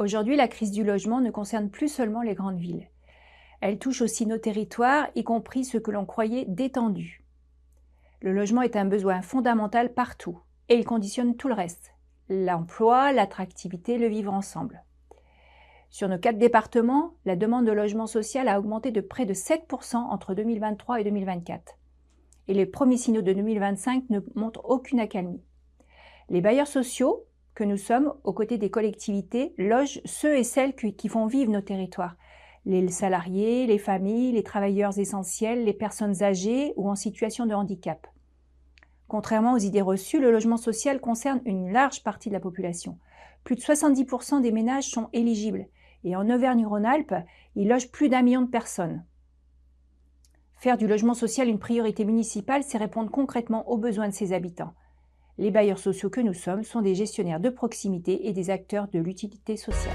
Aujourd'hui, la crise du logement ne concerne plus seulement les grandes villes. Elle touche aussi nos territoires, y compris ceux que l'on croyait détendus. Le logement est un besoin fondamental partout et il conditionne tout le reste. L'emploi, l'attractivité, le vivre ensemble. Sur nos 4 départements, la demande de logement social a augmenté de près de 7% entre 2023 et 2024. Et les premiers signaux de 2025 ne montrent aucune accalmie. Les bailleurs sociaux, que nous sommes, aux côtés des collectivités, logent ceux et celles qui font vivre nos territoires. Les salariés, les familles, les travailleurs essentiels, les personnes âgées ou en situation de handicap. Contrairement aux idées reçues, le logement social concerne une large partie de la population. Plus de 70% des ménages sont éligibles et en Auvergne-Rhône-Alpes, ils logent plus d'1 million de personnes. Faire du logement social une priorité municipale, c'est répondre concrètement aux besoins de ses habitants. Les bailleurs sociaux que nous sommes sont des gestionnaires de proximité et des acteurs de l'utilité sociale.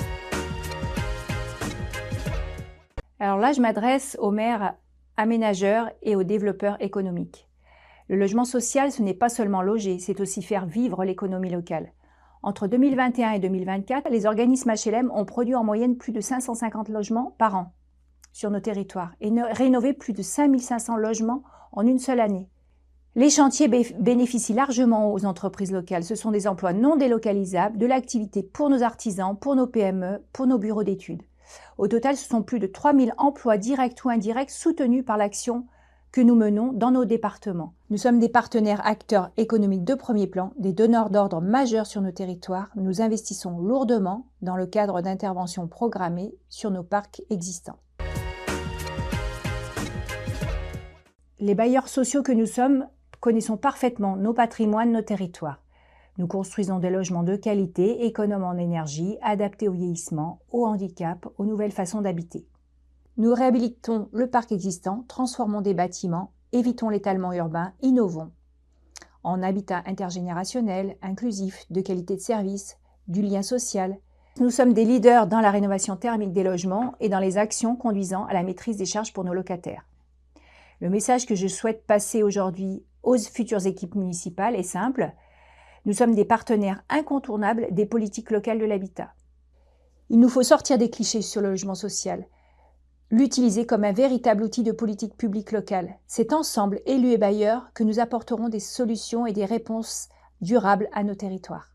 Alors là, je m'adresse aux maires aménageurs et aux développeurs économiques. Le logement social, ce n'est pas seulement loger, c'est aussi faire vivre l'économie locale. Entre 2021 et 2024, les organismes HLM ont produit en moyenne plus de 550 logements par an sur nos territoires et rénové plus de 5500 logements en une seule année. Les chantiers bénéficient largement aux entreprises locales. Ce sont des emplois non délocalisables, de l'activité pour nos artisans, pour nos PME, pour nos bureaux d'études. Au total, ce sont plus de 3000 emplois directs ou indirects soutenus par l'action que nous menons dans nos départements. Nous sommes des partenaires acteurs économiques de premier plan, des donneurs d'ordre majeurs sur nos territoires. Nous investissons lourdement dans le cadre d'interventions programmées sur nos parcs existants. Les bailleurs sociaux que nous sommes connaissons parfaitement nos patrimoines, nos territoires. Nous construisons des logements de qualité, économes en énergie, adaptés au vieillissement, au handicap, aux nouvelles façons d'habiter. Nous réhabilitons le parc existant, transformons des bâtiments, évitons l'étalement urbain, innovons en habitat intergénérationnel, inclusif, de qualité de service, du lien social. Nous sommes des leaders dans la rénovation thermique des logements et dans les actions conduisant à la maîtrise des charges pour nos locataires. Le message que je souhaite passer aujourd'hui aux futures équipes municipales est simple. Nous sommes des partenaires incontournables des politiques locales de l'habitat. Il nous faut sortir des clichés sur le logement social, l'utiliser comme un véritable outil de politique publique locale. C'est ensemble, élus et bailleurs, que nous apporterons des solutions et des réponses durables à nos territoires.